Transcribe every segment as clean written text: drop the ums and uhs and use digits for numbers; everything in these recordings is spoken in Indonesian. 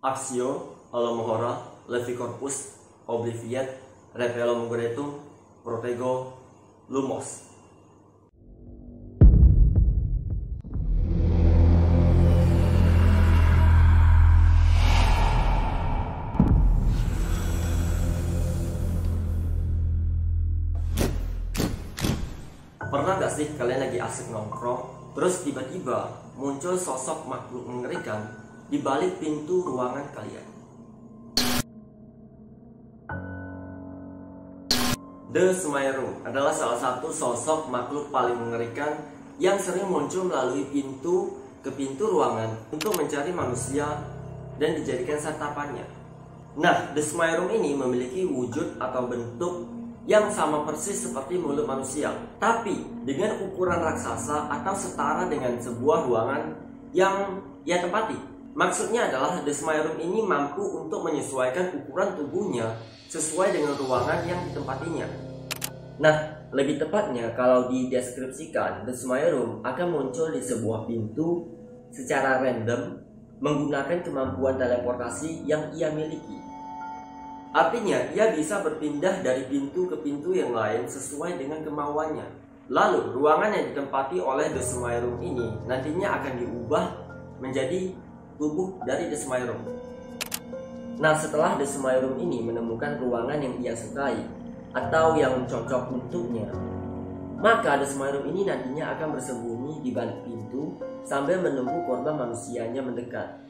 Axio, Alohomora, Levicorpus, Obliviate, Repellum Gretum, Protego, Lumos. Pernah gak sih kalian lagi asik nongkrong, terus tiba-tiba muncul sosok makhluk mengerikan di balik pintu ruangan kalian? The Smile Room adalah salah satu sosok makhluk paling mengerikan yang sering muncul melalui pintu ke pintu ruangan untuk mencari manusia dan dijadikan santapannya. Nah, The Smile Room ini memiliki wujud atau bentuk yang sama persis seperti mulut manusia, tapi dengan ukuran raksasa atau setara dengan sebuah ruangan yang ia tempati. Maksudnya adalah The Smile Room ini mampu untuk menyesuaikan ukuran tubuhnya sesuai dengan ruangan yang ditempatinya. Nah, lebih tepatnya kalau dideskripsikan, The Smile Room akan muncul di sebuah pintu secara random menggunakan kemampuan teleportasi yang ia miliki. Artinya, ia bisa berpindah dari pintu ke pintu yang lain sesuai dengan kemauannya. Lalu, ruangan yang ditempati oleh The Smile Room ini nantinya akan diubah menjadi tubuh dari The Smile Room. Nah, setelah The Smile Room ini menemukan ruangan yang ia sukai atau yang cocok untuknya, maka The Smile Room ini nantinya akan bersembunyi di balik pintu sambil menunggu korban manusianya mendekat.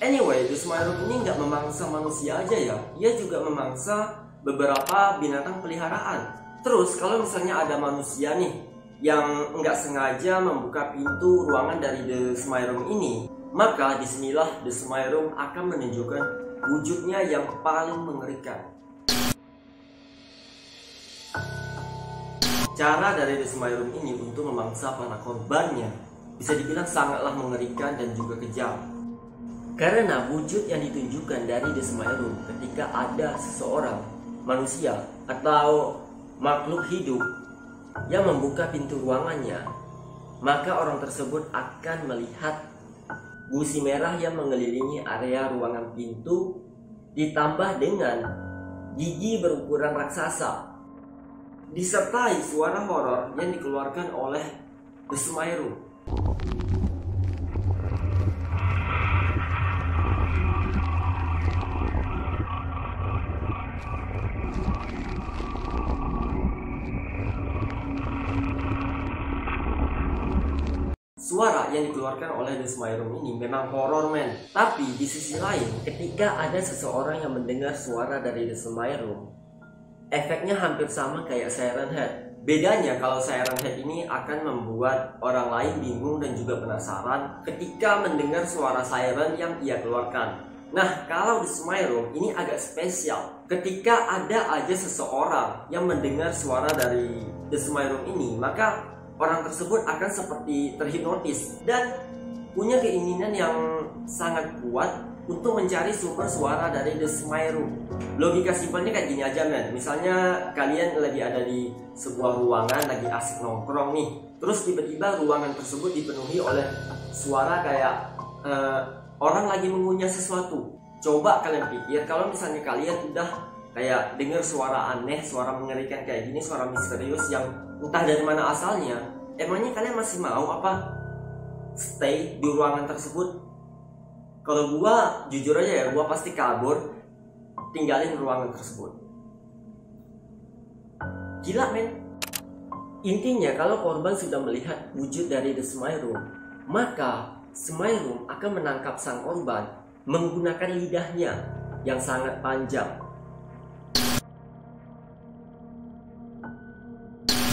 Anyway, The Smile Room ini nggak memangsa manusia aja ya, ia juga memangsa beberapa binatang peliharaan. Terus kalau misalnya ada manusia nih yang nggak sengaja membuka pintu ruangan dari The Smile Room ini, maka disinilah The Smile Room akan menunjukkan wujudnya yang paling mengerikan. Cara dari The Smile Room ini untuk memangsa para korbannya bisa dibilang sangatlah mengerikan dan juga kejam. Karena wujud yang ditunjukkan dari The Smile Room ketika ada seseorang, manusia atau makhluk hidup yang membuka pintu ruangannya, maka orang tersebut akan melihat busi merah yang mengelilingi area ruangan pintu ditambah dengan gigi berukuran raksasa, disertai suara horor yang dikeluarkan oleh The Smile Room. Suara yang dikeluarkan oleh The Smile Room ini memang horor men. Tapi di sisi lain, ketika ada seseorang yang mendengar suara dari The Smile Room, efeknya hampir sama kayak Siren Head. Bedanya kalau Siren Head ini akan membuat orang lain bingung dan juga penasaran ketika mendengar suara siren yang ia keluarkan. Nah, kalau The Smile Room ini agak spesial. Ketika ada aja seseorang yang mendengar suara dari The Smile Room ini, maka orang tersebut akan seperti terhipnotis dan punya keinginan yang sangat kuat untuk mencari sumber suara dari The Smile Room. Logika simpelnya kayak gini aja men. Misalnya kalian lagi ada di sebuah ruangan, lagi asik nongkrong nih, terus tiba-tiba ruangan tersebut dipenuhi oleh suara kayak orang lagi mengunyah sesuatu. Coba kalian pikir kalau misalnya kalian udah kayak dengar suara aneh, suara mengerikan kayak gini, suara misterius yang entah dari mana asalnya, emangnya kalian masih mau apa stay di ruangan tersebut? Kalau gua jujur aja ya, gua pasti kabur, tinggalin ruangan tersebut. Gila men. Intinya kalau korban sudah melihat wujud dari The Smile Room, maka Smile Room akan menangkap sang korban menggunakan lidahnya yang sangat panjang.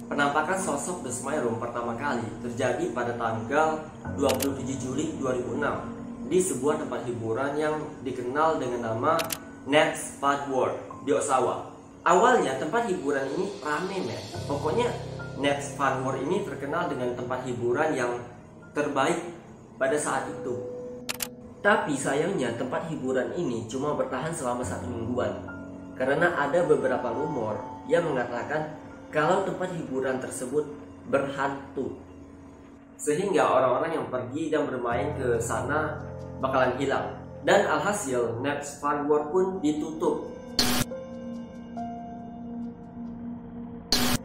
Penampakan sosok The Smile Room pertama kali terjadi pada tanggal 27 Juli 2006 di sebuah tempat hiburan yang dikenal dengan nama Next Fun World di Osawa. Awalnya tempat hiburan ini rame men. Pokoknya Next Fun World ini terkenal dengan tempat hiburan yang terbaik pada saat itu. Tapi sayangnya tempat hiburan ini cuma bertahan selama 1 mingguan, karena ada beberapa rumor yang mengatakan kalau tempat hiburan tersebut berhantu, sehingga orang-orang yang pergi dan bermain ke sana bakalan hilang. Dan alhasil Neps Fun World pun ditutup.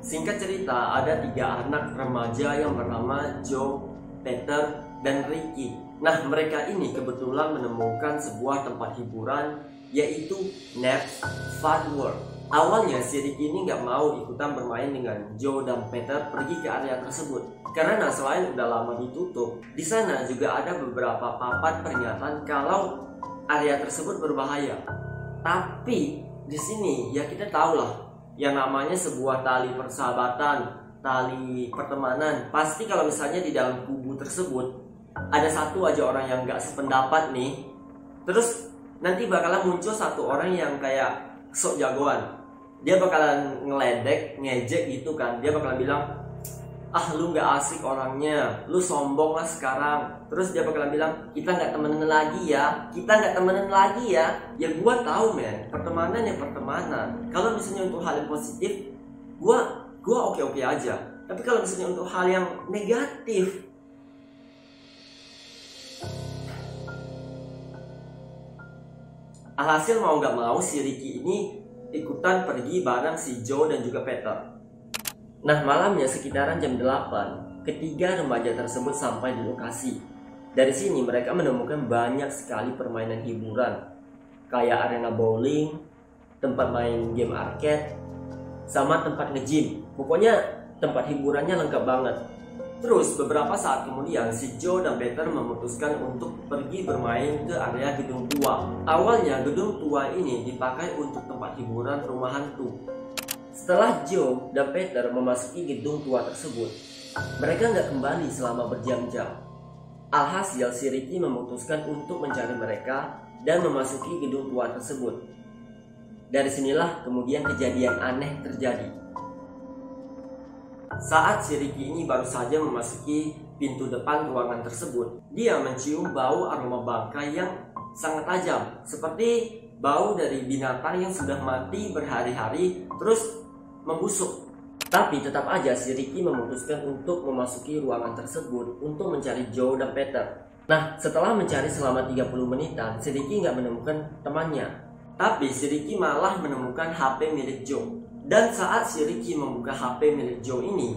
Singkat cerita, ada 3 anak remaja yang bernama Joe, Peter, dan Ricky. Nah, mereka ini kebetulan menemukan sebuah tempat hiburan, yaitu Neps Fun World. Awalnya si Ricky ini nggak mau ikutan bermain dengan Joe dan Peter pergi ke area tersebut, karena selain udah lama ditutup, di sana juga ada beberapa papan peringatan kalau area tersebut berbahaya. Tapi di sini ya kita tahu lah, yang namanya sebuah tali persahabatan, tali pertemanan. Pasti kalau misalnya di dalam kubu tersebut ada satu aja orang yang nggak sependapat nih, terus nanti bakalan muncul satu orang yang kayak sok jagoan. Dia bakalan ngeledek, ngejek gitu kan. Dia bakalan bilang, ah lu nggak asik orangnya, lu sombong lah sekarang. Terus dia bakalan bilang, kita nggak temenan lagi ya, kita nggak temenan lagi ya. Ya gua tahu men, pertemanan ya pertemanan. Kalau misalnya untuk hal yang positif, gua oke aja. Tapi kalau misalnya untuk hal yang negatif, alhasil mau nggak mau si Ricky ini ikutan pergi bareng si Joe dan juga Peter. Nah, malamnya sekitaran jam 8, ketiga remaja tersebut sampai di lokasi. Dari sini mereka menemukan banyak sekali permainan hiburan, kayak arena bowling, tempat main game arcade, sama tempat nge-gym. Pokoknya tempat hiburannya lengkap banget. Terus beberapa saat kemudian si Joe dan Peter memutuskan untuk pergi bermain ke area gedung tua. Awalnya gedung tua ini dipakai untuk tempat hiburan rumah hantu. Setelah Joe dan Peter memasuki gedung tua tersebut, mereka nggak kembali selama berjam-jam. Alhasil si Ricky memutuskan untuk mencari mereka dan memasuki gedung tua tersebut. Dari sinilah kemudian kejadian aneh terjadi. Saat si Ricky ini baru saja memasuki pintu depan ruangan tersebut, dia mencium bau aroma bangkai yang sangat tajam, seperti bau dari binatang yang sudah mati berhari-hari terus membusuk. Tapi tetap aja si Ricky memutuskan untuk memasuki ruangan tersebut untuk mencari Joe dan Peter. Nah, setelah mencari selama 30 menitan, si Ricky nggak menemukan temannya. Tapi si Ricky malah menemukan HP milik Joe. Dan saat si Ricky membuka HP milik Joe ini,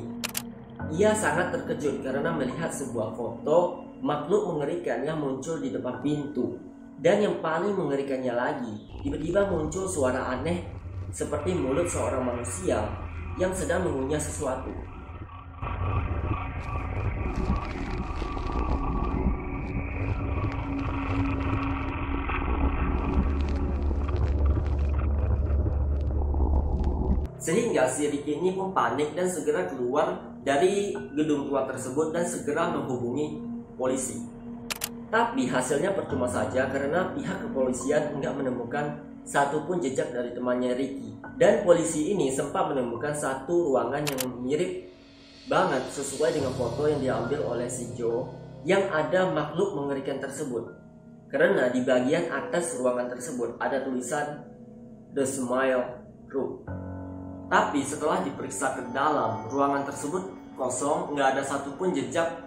ia sangat terkejut karena melihat sebuah foto makhluk mengerikan yang muncul di depan pintu. Dan yang paling mengerikannya lagi, tiba-tiba muncul suara aneh seperti mulut seorang manusia yang sedang mengunyah sesuatu. Sehingga si Ricky ini pun panik dan segera keluar dari gedung tua tersebut dan segera menghubungi polisi. Tapi hasilnya percuma saja karena pihak kepolisian enggak menemukan satupun jejak dari temannya Ricky. Dan polisi ini sempat menemukan satu ruangan yang mirip banget sesuai dengan foto yang diambil oleh si Joe yang ada makhluk mengerikan tersebut. Karena di bagian atas ruangan tersebut ada tulisan The Smile Room. Tapi setelah diperiksa ke dalam, ruangan tersebut kosong, nggak ada satupun jejak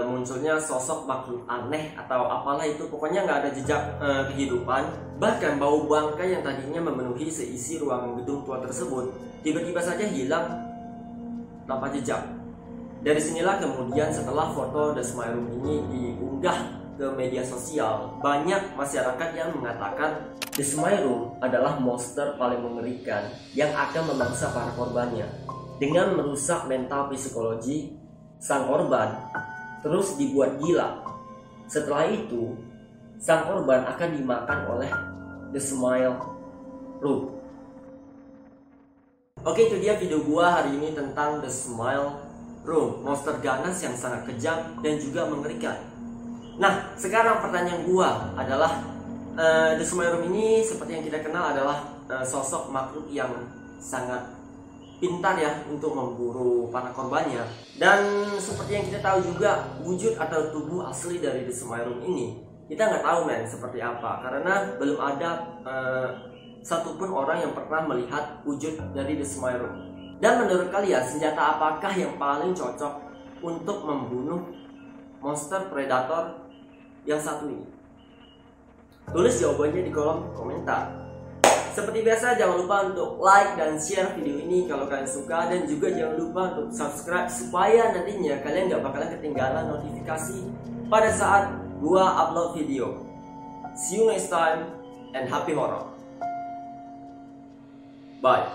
munculnya sosok makhluk aneh atau apalah itu. Pokoknya nggak ada jejak kehidupan. Bahkan bau bangkai yang tadinya memenuhi seisi ruangan gedung tua tersebut tiba-tiba saja hilang tanpa jejak. Dari sinilah kemudian setelah foto The Smile Room ini diunggah ke media sosial, banyak masyarakat yang mengatakan The Smile Room adalah monster paling mengerikan yang akan memangsa para korbannya dengan merusak mental psikologi sang korban, terus dibuat gila. Setelah itu, sang korban akan dimakan oleh The Smile Room. Oke, itu dia video gua hari ini tentang The Smile Room, monster ganas yang sangat kejam dan juga mengerikan. Nah, sekarang pertanyaan gua adalah The Smile Room ini seperti yang kita kenal adalah sosok makhluk yang sangat pintar ya untuk memburu para korbannya. Dan seperti yang kita tahu juga, wujud atau tubuh asli dari The Smile Room ini kita nggak tahu men seperti apa, karena belum ada satupun orang yang pernah melihat wujud dari The Smile Room. Dan menurut kalian, senjata apakah yang paling cocok untuk membunuh monster predator yang satu ini? Tulis jawabannya di kolom komentar. Seperti biasa, jangan lupa untuk like dan share video ini kalau kalian suka, dan juga jangan lupa untuk subscribe supaya nantinya kalian gak bakalan ketinggalan notifikasi pada saat gua upload video. See you next time and happy horror. Bye.